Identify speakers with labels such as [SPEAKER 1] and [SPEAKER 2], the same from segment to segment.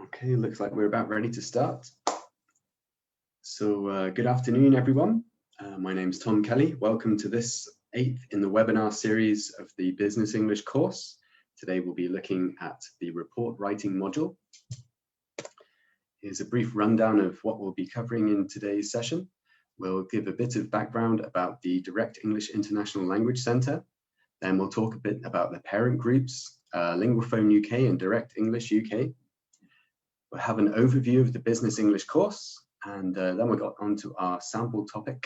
[SPEAKER 1] Okay, looks like we're about ready to start. So good afternoon, everyone. My name's Tom Kelly. Welcome to this 8th in the webinar series of the Business English course. Today we'll be looking at the report writing module. Here's a brief rundown of what we'll be covering in today's session. We'll give a bit of background about the Direct English International Language Centre. Then we'll talk a bit about the parent groups, Linguaphone UK and Direct English UK. We'll have an overview of the Business English course, and then we got onto our sample topic,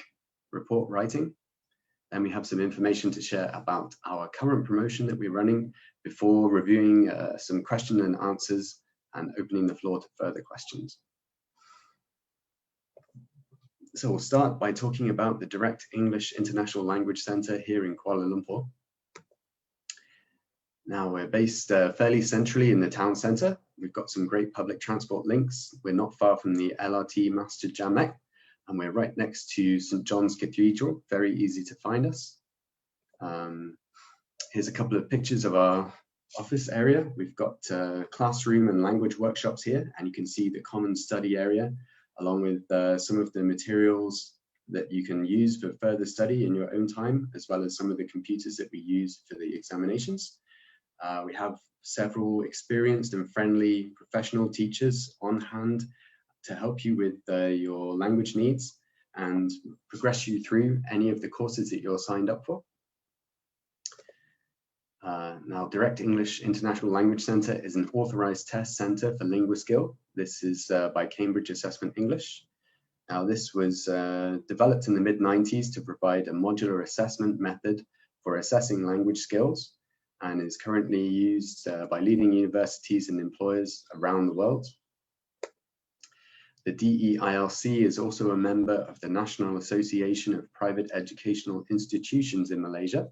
[SPEAKER 1] report writing. Then we have some information to share about our current promotion that we're running before reviewing some question and answers and opening the floor to further questions. So we'll start by talking about the Direct English International Language Centre here in Kuala Lumpur. Now we're based fairly centrally in the town centre. We've got some great public transport links. We're not far from the LRT Masjid Jamek, and we're right next to St John's Cathedral. Very easy to find us. Here's a couple of pictures of our office area. We've got classroom and language workshops here, and you can see the common study area, along with some of the materials that you can use for further study in your own time, as well as some of the computers that we use for the examinations. We have several experienced and friendly professional teachers on hand to help you with your language needs and progress you through any of the courses that you're signed up for. Now, Direct English International Language Centre is an authorised test centre for LinguaSkill. This is by Cambridge Assessment English. Now, this was developed in the mid-90s to provide a modular assessment method for assessing language skills, and is currently used by leading universities and employers around the world. The DEILC is also a member of the National Association of Private Educational Institutions in Malaysia,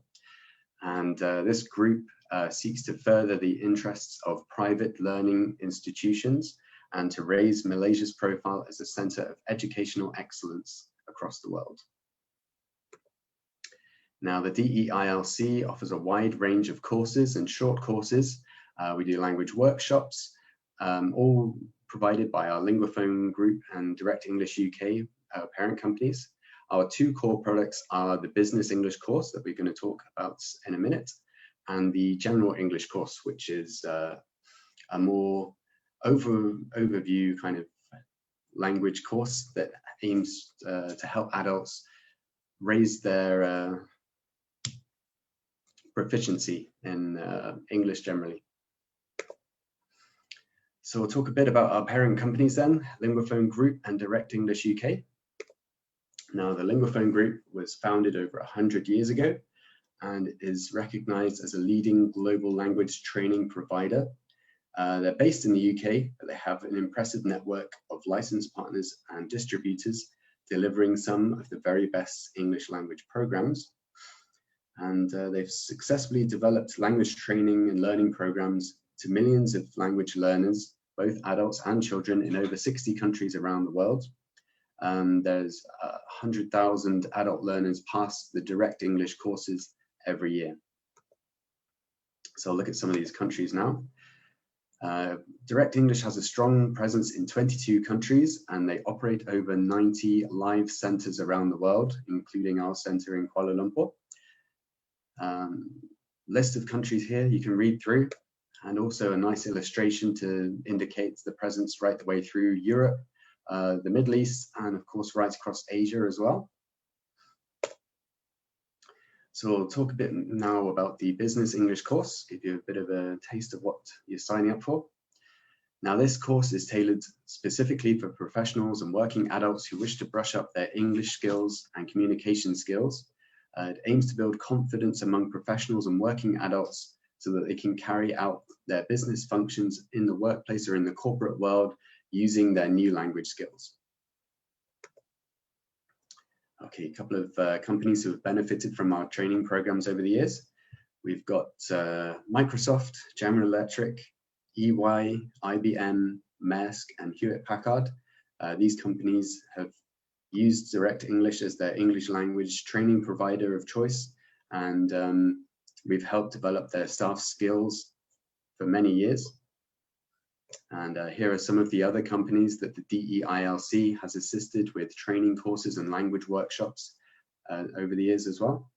[SPEAKER 1] and this group seeks to further the interests of private learning institutions and to raise Malaysia's profile as a centre of educational excellence across the world. Now, the DEILC offers a wide range of courses and short courses. We do language workshops, all provided by our Linguaphone group and Direct English UK parent companies. Our two core products are the Business English course that we're going to talk about in a minute, and the General English course, which is a more overview kind of language course that aims to help adults raise their proficiency in English generally. So we'll talk a bit about our parent companies then, Linguaphone Group and Direct English UK. Now, the Linguaphone Group was founded over 100 years ago and is recognized as a leading global language training provider. They're based in the UK, but they have an impressive network of licensed partners and distributors delivering some of the very best English language programs. And they've successfully developed language training and learning programs to millions of language learners, both adults and children, in over 60 countries around the world. There's 100,000 adult learners pass the Direct English courses every year. So I'll look at some of these countries now. Direct English has a strong presence in 22 countries, and they operate over 90 live centres around the world, including our centre in Kuala Lumpur. List of countries here you can read through, and also a nice illustration to indicate the presence right the way through Europe, the Middle East, and of course right across Asia as well. So we'll talk a bit now about the Business English course, give you a bit of a taste of what you're signing up for. Now, this course is tailored specifically for professionals and working adults who wish to brush up their English skills and communication skills. It aims to build confidence among professionals and working adults so that they can carry out their business functions in the workplace or in the corporate world using their new language skills. Okay, a couple of companies who have benefited from our training programs over the years. We've got Microsoft, General Electric, EY, IBM, Maersk, and Hewlett-Packard. These companies have used Direct English as their English language training provider of choice, and we've helped develop their staff skills for many years. And here are some of the other companies that the DEILC has assisted with training courses and language workshops over the years as well.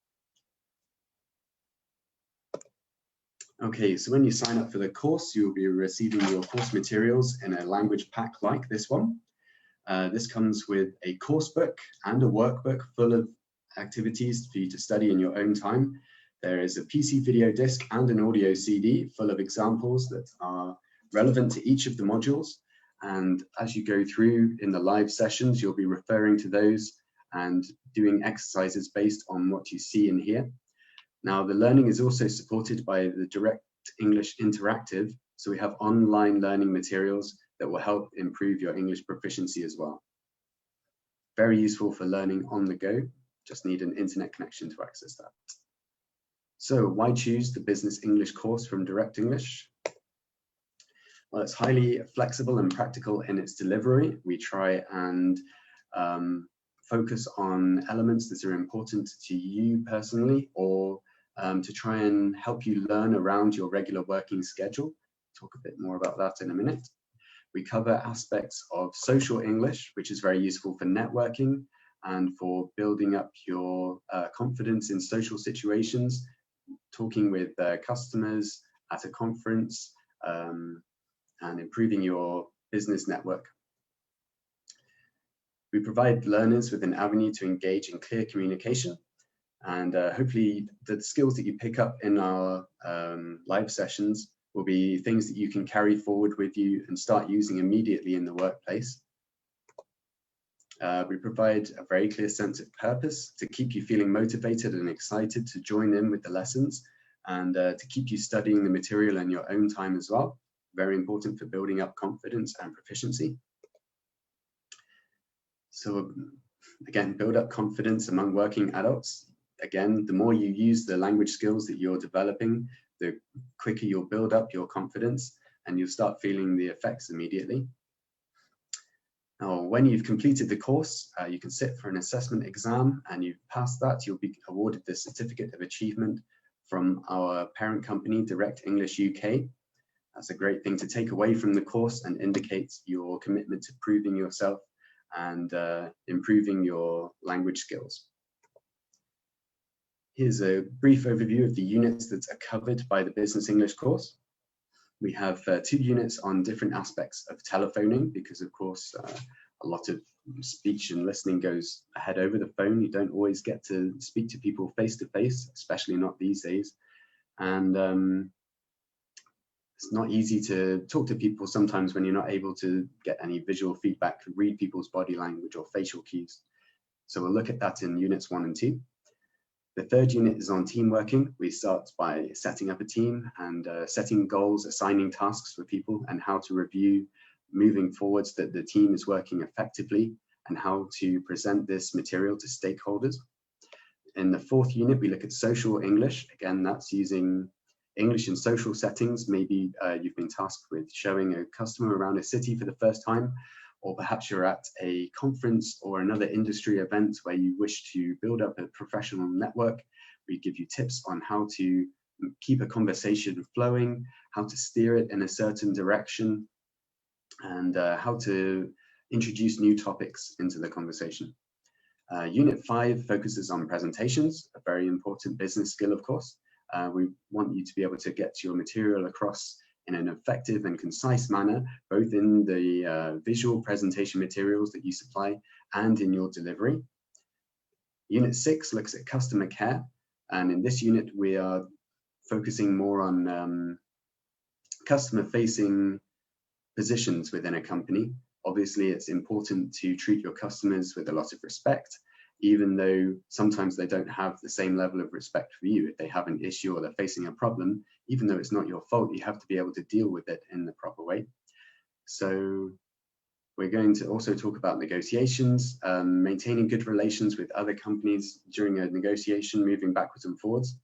[SPEAKER 1] Okay, so when you sign up for the course, you'll be receiving your course materials in a language pack like this one. This comes with a course book and a workbook full of activities for you to study in your own time. There is a PC video disc and an audio CD full of examples that are relevant to each of the modules. And as you go through in the live sessions, you'll be referring to those and doing exercises based on what you see in here. Now, the learning is also supported by the Direct English Interactive. So we have online learning materials that will help improve your English proficiency as well. Very useful for learning on the go. Just need an internet connection to access that. So why choose the Business English course from Direct English? Well, it's highly flexible and practical in its delivery. We try and focus on elements that are important to you personally, or to try and help you learn around your regular working schedule. Talk a bit more about that in a minute. We cover aspects of social English, which is very useful for networking and for building up your confidence in social situations, talking with customers at a conference, and improving your business network. We provide learners with an avenue to engage in clear communication, and hopefully the skills that you pick up in our live sessions will be things that you can carry forward with you and start using immediately in the workplace. We provide a very clear sense of purpose to keep you feeling motivated and excited to join in with the lessons, and to keep you studying the material in your own time as well. Very important for building up confidence and proficiency. So again, build up confidence among working adults. Again, the more you use the language skills that you're developing, the quicker you'll build up your confidence and you'll start feeling the effects immediately. Now, when you've completed the course, you can sit for an assessment exam, and you've passed that, you'll be awarded the Certificate of Achievement from our parent company, Direct English UK. That's a great thing to take away from the course and indicates your commitment to proving yourself and improving your language skills. Here's a brief overview of the units that are covered by the Business English course. We have 2 units on different aspects of telephoning, because of course a lot of speech and listening goes ahead over the phone. You don't always get to speak to people face to face, especially not these days. And it's not easy to talk to people sometimes when you're not able to get any visual feedback, read people's body language or facial cues. So we'll look at that in units 1 and 2. The 3rd unit is on team working. We start by setting up a team and setting goals, assigning tasks for people, and how to review moving forwards that the team is working effectively, and how to present this material to stakeholders. In the 4th unit, we look at social English. Again, that's using English in social settings. Maybe you've been tasked with showing a customer around a city for the first time, or perhaps you're at a conference or another industry event where you wish to build up a professional network. We give you tips on how to keep a conversation flowing, how to steer it in a certain direction, and how to introduce new topics into the conversation. Unit 5 focuses on presentations, a very important business skill, of course. We want you to be able to get your material across in an effective and concise manner, both in the visual presentation materials that you supply and in your delivery. Unit 6 looks at customer care, and in this unit we are focusing more on customer-facing positions within a company. Obviously, it's important to treat your customers with a lot of respect, even though sometimes they don't have the same level of respect for you. If they have an issue or they're facing a problem, even though it's not your fault, you have to be able to deal with it in the proper way. So we're going to also talk about negotiations, maintaining good relations with other companies during a negotiation, moving backwards and forwards.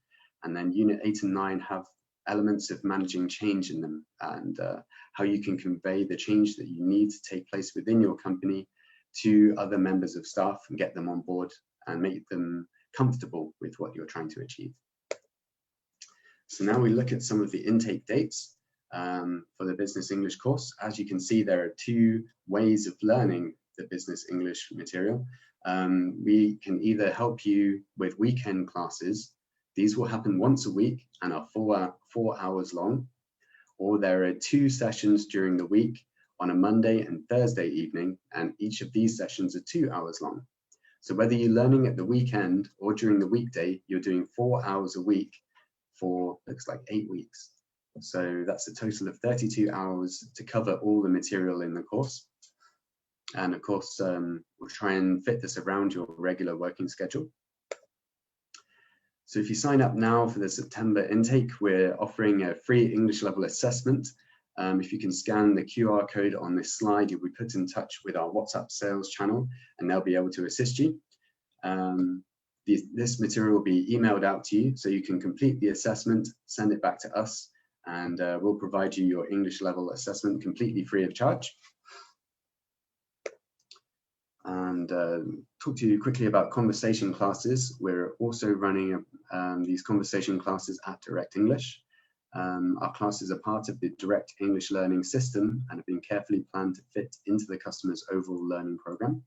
[SPEAKER 1] And then unit 8 and 9 have elements of managing change in them, and how you can convey the change that you need to take place within your company to other members of staff and get them on board and make them comfortable with what you're trying to achieve. So now we look at some of the intake dates. for the Business English course. As you can see, there are two ways of learning the Business English material. We can either help you with weekend classes. These will happen once a week and are 4 hours long, or there are 2 sessions during the week on a Monday and Thursday evening, and each of these sessions are 2 hours long. So whether you're learning at the weekend or during the weekday, you're doing 4 hours a week for, looks like 8 weeks. So that's a total of 32 hours to cover all the material in the course. And of course, we'll try and fit this around your regular working schedule. So if you sign up now for the September intake, we're offering a free English level assessment. If you can scan the QR code on this slide, you'll be put in touch with our WhatsApp sales channel and they'll be able to assist you. This material will be emailed out to you so you can complete the assessment, send it back to us, and we'll provide you your English level assessment completely free of charge. And talk to you quickly about conversation classes. We're also running these conversation classes at Direct English. Our classes are part of the Direct English learning system and have been carefully planned to fit into the customer's overall learning program.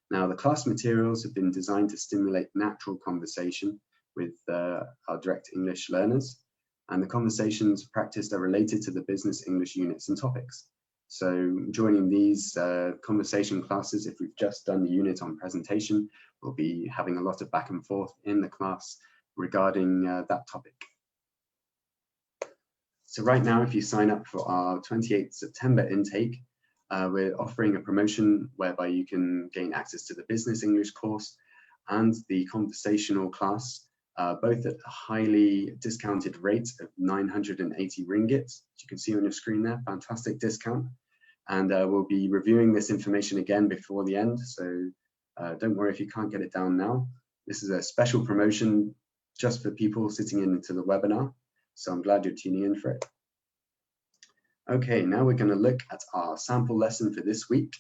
[SPEAKER 1] Now, the class materials have been designed to stimulate natural conversation with our Direct English learners, and the conversations practiced are related to the Business English units and topics. So joining these conversation classes, if we've just done the unit on presentation, we'll be having a lot of back and forth in the class regarding that topic. So right now, if you sign up for our 28th September intake, we're offering a promotion whereby you can gain access to the Business English course and the conversational class, both at a highly discounted rate of 980 ringgit. As you can see on your screen there, fantastic discount. And we'll be reviewing this information again before the end, so don't worry if you can't get it down now. This is a special promotion just for people sitting into the webinar, so I'm glad you're tuning in for it. Okay, now we're going to look at our sample lesson for this week,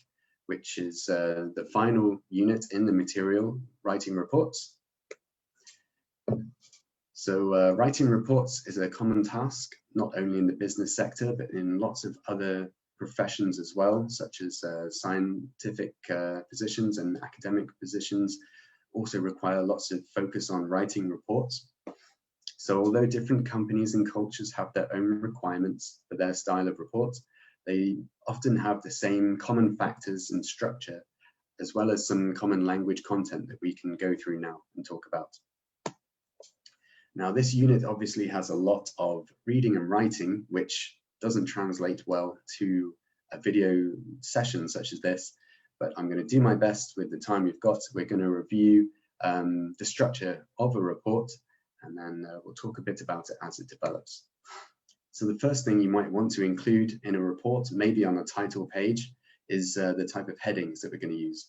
[SPEAKER 1] which is the final unit in the material, writing reports. So writing reports is a common task, not only in the business sector, but in lots of other professions as well, such as scientific positions and academic positions also require lots of focus on writing reports. So although different companies and cultures have their own requirements for their style of reports, they often have the same common factors and structure, as well as some common language content that we can go through now and talk about. Now, this unit obviously has a lot of reading and writing, which doesn't translate well to a video session such as this, but I'm going to do my best with the time we've got. We're going to review the structure of a report, and then we'll talk a bit about it as it develops. So the first thing you might want to include in a report, maybe on a title page, is the type of headings that we're going to use.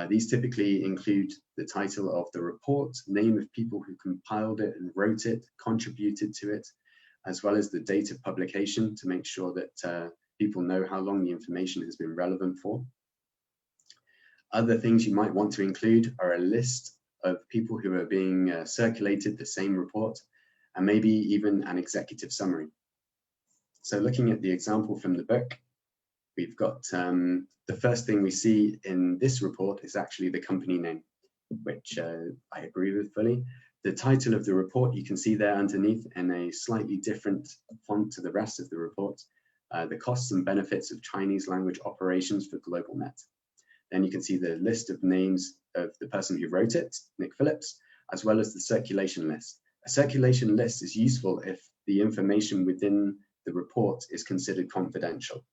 [SPEAKER 1] These typically include the title of the report, name of people who compiled it and wrote it, contributed to it, as well as the date of publication to make sure that people know how long the information has been relevant for. Other things you might want to include are a list of people who are being circulated the same report, and maybe even an executive summary. So looking at the example from the book, we've got the first thing we see in this report is actually the company name, which I agree with fully. The title of the report, you can see there underneath in a slightly different font to the rest of the report, the costs and benefits of Chinese language operations for GlobalNet. Then you can see the list of names of the person who wrote it, Nick Phillips, as well as the circulation list. A circulation list is useful if the information within the report is considered confidential.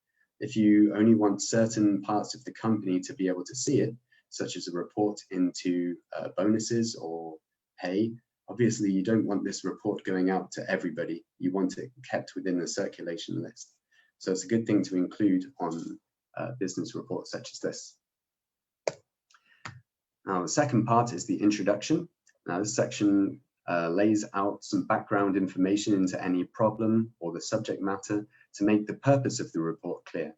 [SPEAKER 1] If you only want certain parts of the company to be able to see it, such as a report into bonuses or pay, obviously you don't want this report going out to everybody. You want it kept within the circulation list. So it's a good thing to include on business reports such as this. Now, the second part is the introduction. Now, this section lays out some background information into any problem or the subject matter to make the purpose of the report clear.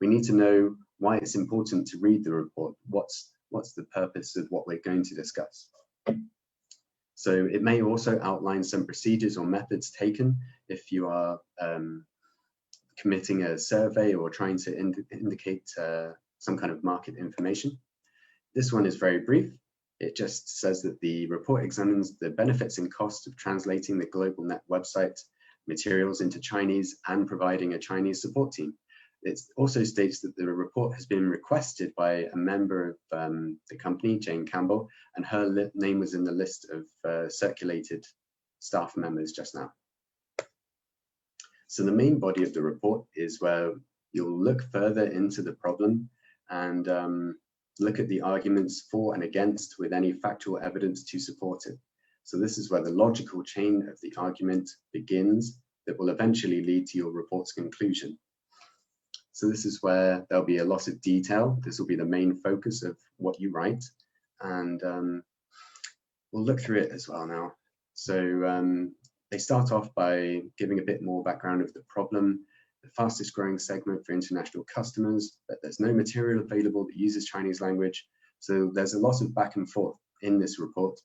[SPEAKER 1] We need to know why it's important to read the report. What's the purpose of what we're going to discuss? So it may also outline some procedures or methods taken if you are committing a survey or trying to indicate some kind of market information. This one is very brief. It just says that the report examines the benefits and costs of translating the GlobalNet website materials into Chinese and providing a Chinese support team. It also states that the report has been requested by a member of the company, Jane Campbell, and her name was in the list of circulated staff members just now. So the main body of the report is where you'll look further into the problem and look at the arguments for and against with any factual evidence to support it. So this is where the logical chain of the argument begins that will eventually lead to your report's conclusion. So this is where there'll be a lot of detail. This will be the main focus of what you write. And we'll look through it as well now. So they start off by giving a bit more background of the problem, the fastest growing segment for international customers, but there's no material available that uses Chinese language. So there's a lot of back and forth in this report.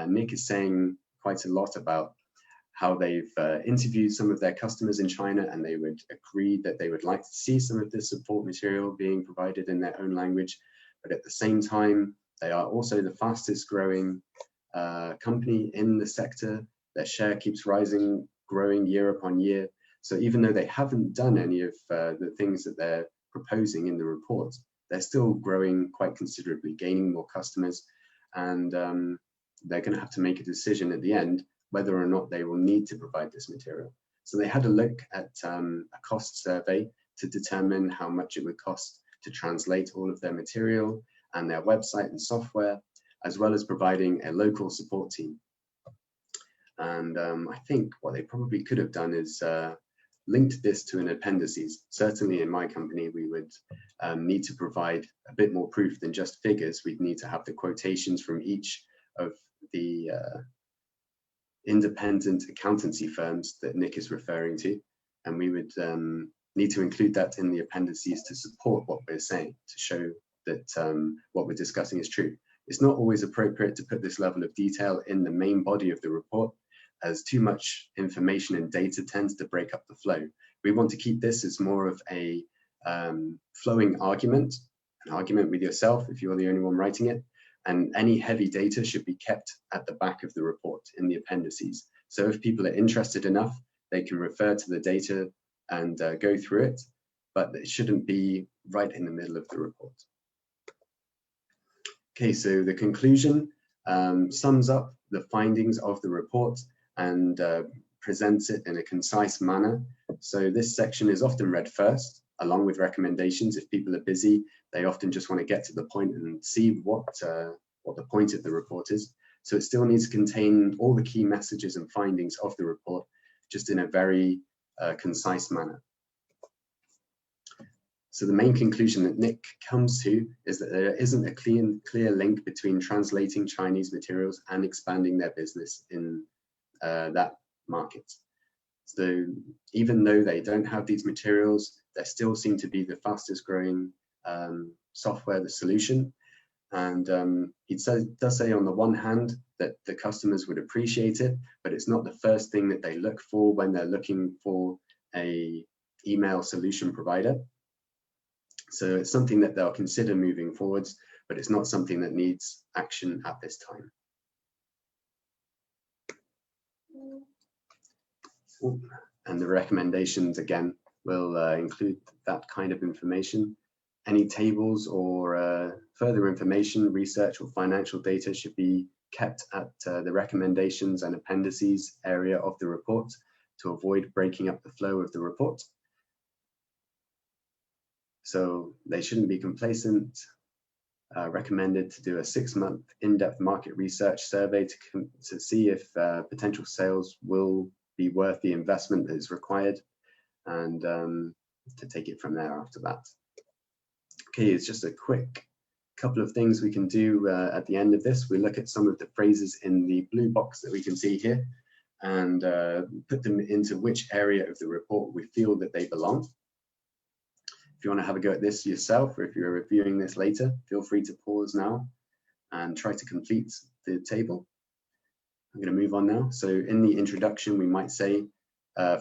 [SPEAKER 1] Nick is saying quite a lot about how they've interviewed some of their customers in China and they would agree that they would like to see some of this support material being provided in their own language. But at the same time, they are also the fastest growing company in the sector. Their share keeps rising, growing year upon year. So even though they haven't done any of the things that they're proposing in the report, they're still growing quite considerably, gaining more customers. And they're going to have to make a decision at the end whether or not they will need to provide this material. So they had a look at a cost survey to determine how much it would cost to translate all of their material and their website and software, as well as providing a local support team. And I think what they probably could have done is linked this to an appendices. Certainly in my company, we would need to provide a bit more proof than just figures. We'd need to have the quotations from each of the independent accountancy firms that Nick is referring to. And we would need to include that in the appendices to support what we're saying, to show that what we're discussing is true. It's not always appropriate to put this level of detail in the main body of the report, as too much information and data tends to break up the flow. We want to keep this as more of a flowing argument, an argument with yourself if you're the only one writing it, and any heavy data should be kept at the back of the report in the appendices. So if people are interested enough, they can refer to the data and go through it, but it shouldn't be right in the middle of the report. Okay, so the conclusion sums up the findings of the report and presents it in a concise manner. So this section is often read first, along with recommendations. If people are busy, they often just want to get to the point and see what the point of the report is. So it still needs to contain all the key messages and findings of the report, just in a very concise manner. So the main conclusion that Nick comes to is that there isn't a clear link between translating Chinese materials and expanding their business in that market. So even though they don't have these materials, they still seem to be the fastest growing software, the solution. And he does say on the one hand that the customers would appreciate it, but it's not the first thing that they look for when they're looking for a email solution provider. So it's something that they'll consider moving forwards, but it's not something that needs action at this time. And the recommendations, again, will include that kind of information. Any tables or further information, research or financial data should be kept at the recommendations and appendices area of the report to avoid breaking up the flow of the report. So they shouldn't be complacent. Recommended to do a 6-month in-depth market research survey to see if potential sales will be worth the investment that is required, and to take it from there after that. Okay, it's just a quick couple of things we can do at the end of this. We look at some of the phrases in the blue box that we can see here and put them into which area of the report we feel that they belong. If you want to have a go at this yourself, or if you're reviewing this later, feel free to pause now and try to complete the table. I'm going to move on now. So in the introduction, we might say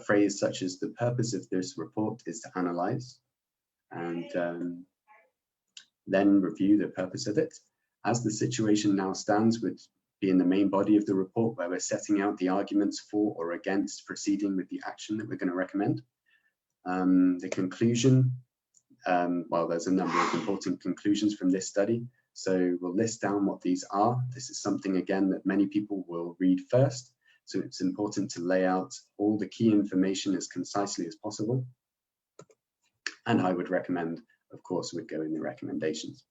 [SPEAKER 1] phrase such as the purpose of this report is to analyze and then review the purpose of it. As the situation now stands would be in the main body of the report, where we're setting out the arguments for or against proceeding with the action that we're going to recommend. The conclusion, well, there's a number of important conclusions from this study. So we'll list down what these are. This is something, again, that many people will read first. So it's important to lay out all the key information as concisely as possible. And I would recommend, of course, would go in the recommendations.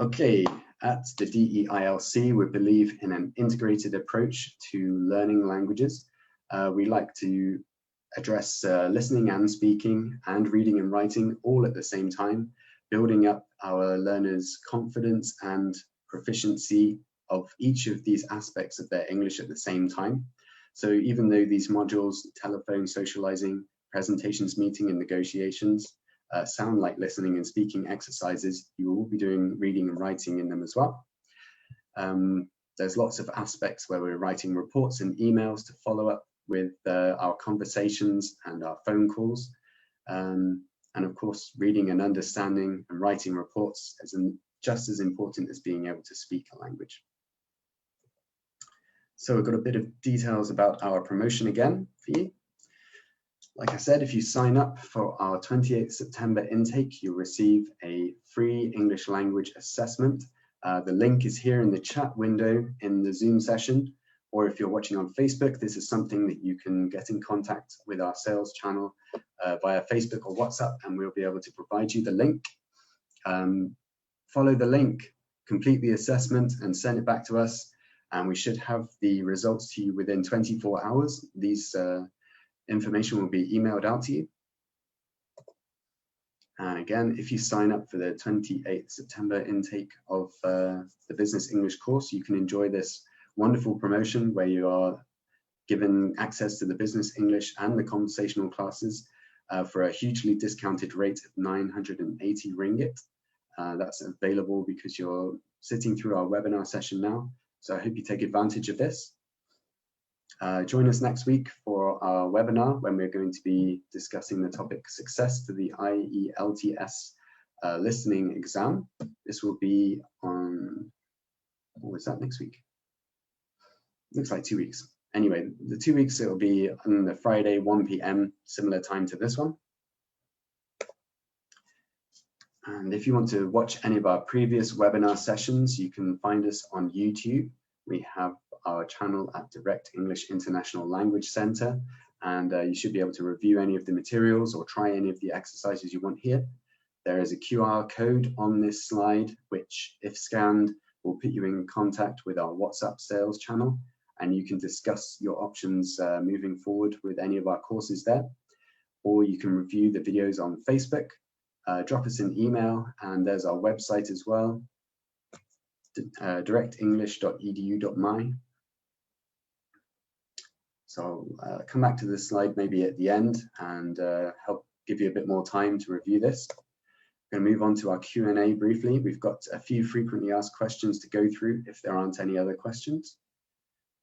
[SPEAKER 1] Okay, at the DEILC, we believe in an integrated approach to learning languages. We like to address listening and speaking and reading and writing all at the same time, building up our learners' confidence and proficiency of each of these aspects of their English at the same time. So even though these modules, telephone, socializing, presentations, meeting, and negotiations, sound like listening and speaking exercises, you will be doing reading and writing in them as well. There's lots of aspects where we're writing reports and emails to follow up with our conversations and our phone calls. And of course, reading and understanding and writing reports is just as important as being able to speak a language. So we've got a bit of details about our promotion again for you. Like I said, if you sign up for our 28th September intake, you'll receive a free English language assessment. The link is here in the chat window in the Zoom session, or if you're watching on Facebook, this is something that you can get in contact with our sales channel via Facebook or WhatsApp, and we'll be able to provide you the link. Follow the link, complete the assessment, and send it back to us, and we should have the results to you within 24 hours. These information will be emailed out to you. And again, if you sign up for the 28th September intake of the Business English course, you can enjoy this wonderful promotion where you are given access to the Business English and the conversational classes for a hugely discounted rate of 980 ringgit. That's available because you're sitting through our webinar session now. So I hope you take advantage of this. Join us next week for our webinar when we're going to be discussing the topic Success for the IELTS listening exam. This will be on, what was that, next week? Looks like 2 weeks. Anyway, the 2 weeks, it will be on the Friday, 1 p.m, similar time to this one. And if you want to watch any of our previous webinar sessions, you can find us on YouTube. We have our channel at Direct English International Language Center, and you should be able to review any of the materials or try any of the exercises you want here. There is a QR code on this slide, which, if scanned, will put you in contact with our WhatsApp sales channel, and you can discuss your options moving forward with any of our courses there. Or you can review the videos on Facebook, drop us an email, and there's our website as well, directenglish.edu.my. So I'll come back to this slide maybe at the end and help give you a bit more time to review this. I'm going to move on to our Q&A briefly. We've got a few frequently asked questions to go through if there aren't any other questions.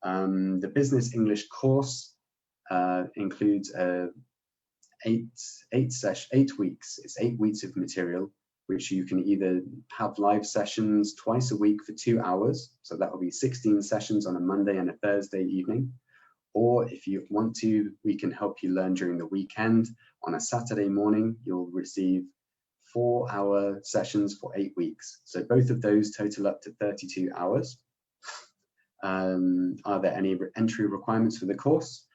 [SPEAKER 1] The Business English course includes 8 weeks. It's 8 weeks of material, which you can either have live sessions twice a week for 2 hours. So that will be 16 sessions on a Monday and a Thursday evening. Or if you want to, we can help you learn during the weekend. On a Saturday morning, you'll receive 4-hour sessions for 8 weeks. So both of those total up to 32 hours. Are there any entry requirements for the course?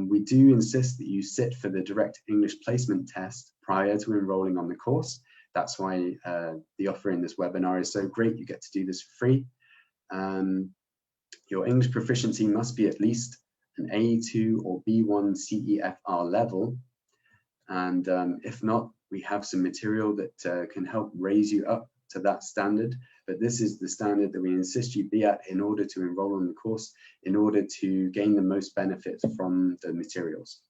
[SPEAKER 1] We do insist that you sit for the Direct English Placement Test prior to enrolling on the course. That's why the offer in this webinar is so great. You get to do this for free. Your English proficiency must be at least an A2 or B1 CEFR level. And if not, we have some material that can help raise you up to that standard. But this is the standard that we insist you be at in order to enroll on the course, in order to gain the most benefit from the materials.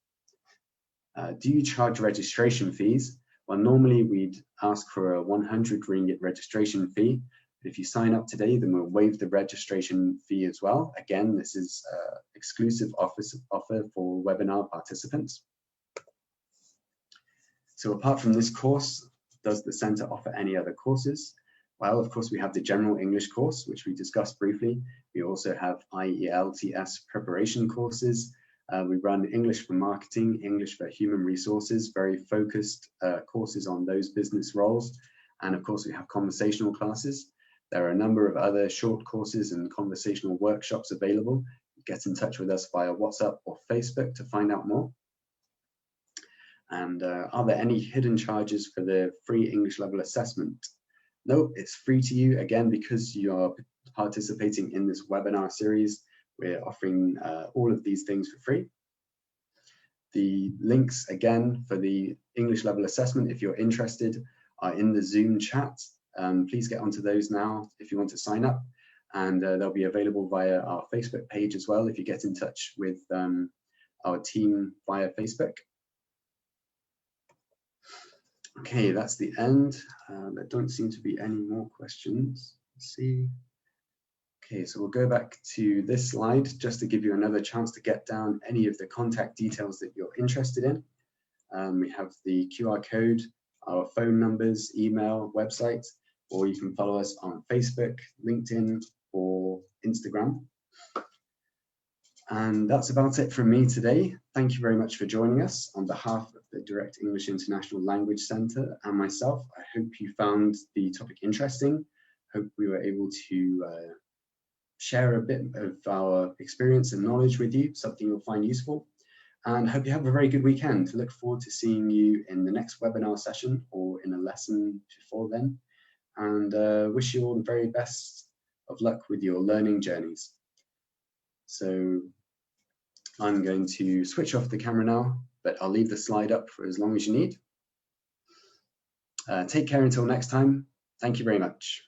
[SPEAKER 1] Do you charge registration fees? Well, normally we'd ask for a 100 ringgit registration fee. If you sign up today, then we'll waive the registration fee as well. Again, this is an exclusive offer for webinar participants. So apart from this course, does the Centre offer any other courses? Well, of course, we have the General English course, which we discussed briefly. We also have IELTS preparation courses. We run English for Marketing, English for Human Resources, very focused courses on those business roles. And of course, we have conversational classes. There are a number of other short courses and conversational workshops available. Get in touch with us via WhatsApp or Facebook to find out more. And are there any hidden charges for the free English level assessment? No, it's free to you, again, because you are participating in this webinar series. We're offering all of these things for free. The links, again, for the English level assessment, if you're interested, are in the Zoom chat. Please get onto those now if you want to sign up. And they'll be available via our Facebook page as well if you get in touch with our team via Facebook. Okay, that's the end. There don't seem to be any more questions. Let's see. Okay, so we'll go back to this slide just to give you another chance to get down any of the contact details that you're interested in. We have the QR code, our phone numbers, email, website, or you can follow us on Facebook, LinkedIn, or Instagram. And that's about it from me today. Thank you very much for joining us. On behalf of the Direct English International Language Centre and myself, I hope you found the topic interesting. Hope we were able to share a bit of our experience and knowledge with you, something you'll find useful. And hope you have a very good weekend. Look forward to seeing you in the next webinar session or in a lesson before then. And wish you all the very best of luck with your learning journeys. So I'm going to switch off the camera now, but I'll leave the slide up for as long as you need. Take care until next time. Thank you very much.